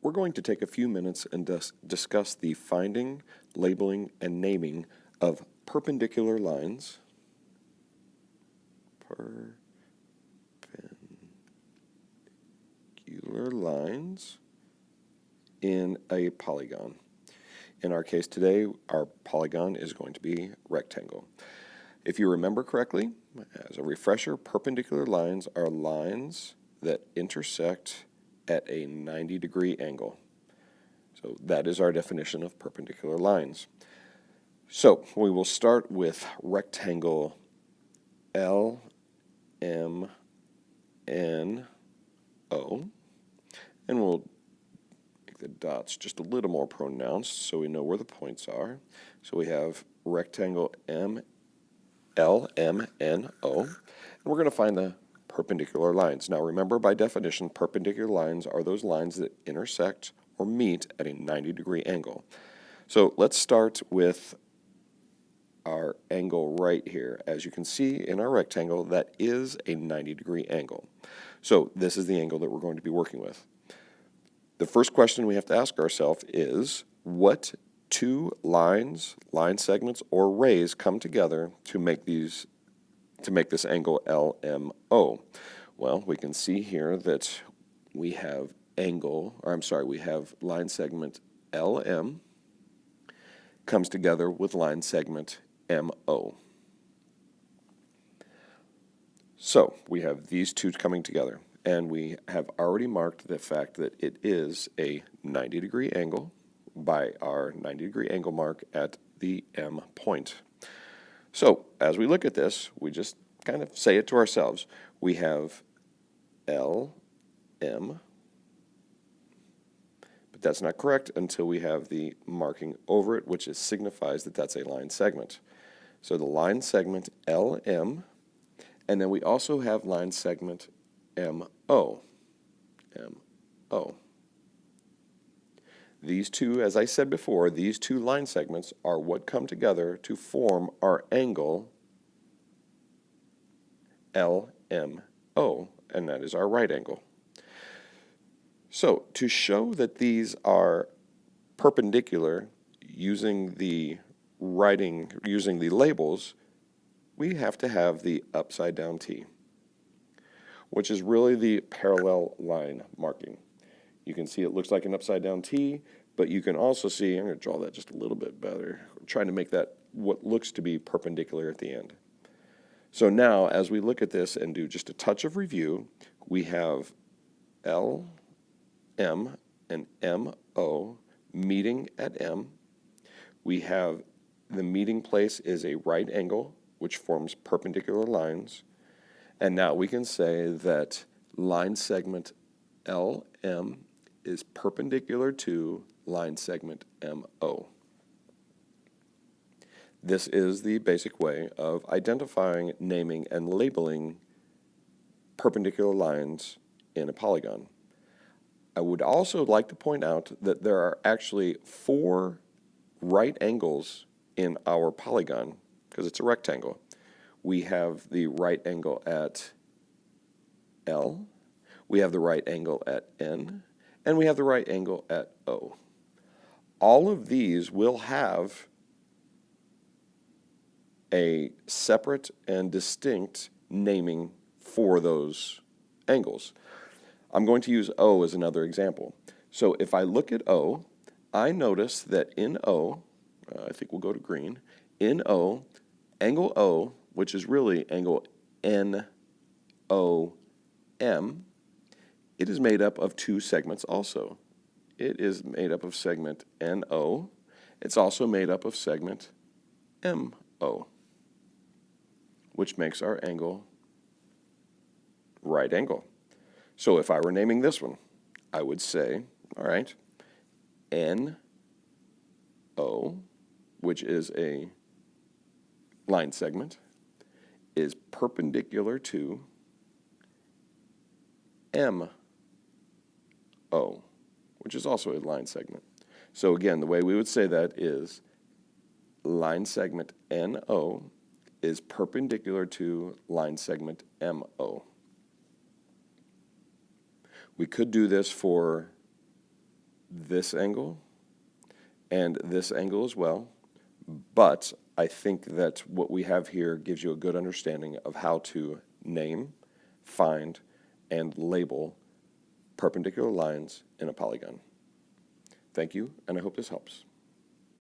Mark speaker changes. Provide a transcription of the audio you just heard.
Speaker 1: We're going to take a few minutes and discuss the finding, labeling, and naming of perpendicular lines. Perpendicular lines in a polygon. In our case today, our polygon is going to be rectangle. If you remember correctly, as a refresher, perpendicular lines are lines that intersect at a 90-degree angle. So that is our definition of perpendicular lines. So we will start with rectangle LMNO, and we'll make the dots just a little more pronounced so we know where the points are. So we have rectangle LMNO, and we're going to find the perpendicular lines. Now remember, by definition, perpendicular lines are those lines that intersect or meet at a 90-degree angle. So let's start with our angle right here. As you can see in our rectangle, that is a 90-degree angle. So this is the angle that we're going to be working with. The first question we have to ask ourselves is, what two lines, line segments, or rays come together to make this angle LMO? Well, we can see here that we have we have line segment LM comes together with line segment MO. So we have these two coming together, and we have already marked the fact that it is a 90-degree angle by our 90-degree angle mark at the M point. So as we look at this, we just kind of say it to ourselves. We have LM, but that's not correct until we have the marking over it, which signifies that that's a line segment. So the line segment LM, and then we also have line segment MO. These two, as I said before, these two line segments are what come together to form our angle LMO, and that is our right angle. So to show that these are perpendicular using the labels, we have to have the upside down T, which is really the parallel line marking. You can see it looks like an upside down T, but you can also see, I'm going to draw that just a little bit better, I'm trying to make that what looks to be perpendicular at the end. So now, as we look at this and do just a touch of review, we have LM and MO meeting at M. We have the meeting place is a right angle, which forms perpendicular lines. And now we can say that line segment LM is perpendicular to line segment MO. This is the basic way of identifying, naming, and labeling perpendicular lines in a polygon. I would also like to point out that there are actually 4 right angles in our polygon because it's a rectangle. We have the right angle at L, we have the right angle at N, and we have the right angle at O. All of these will have a separate and distinct naming for those angles. I'm going to use O as another example. So if I look at O, I notice that in O, I think we'll go to green, in O, angle O, which is really angle NOM, it is made up of 2 segments also. It is made up of segment NO. It's also made up of segment MO, which makes our angle right angle. So if I were naming this one, I would say, all right, NO, which is a line segment, is perpendicular to MO, which is also a line segment. So again, the way we would say that is line segment NO is perpendicular to line segment MO. We could do this for this angle and this angle as well, but I think that what we have here gives you a good understanding of how to name, find, and label perpendicular lines in a polygon. Thank you, and I hope this helps.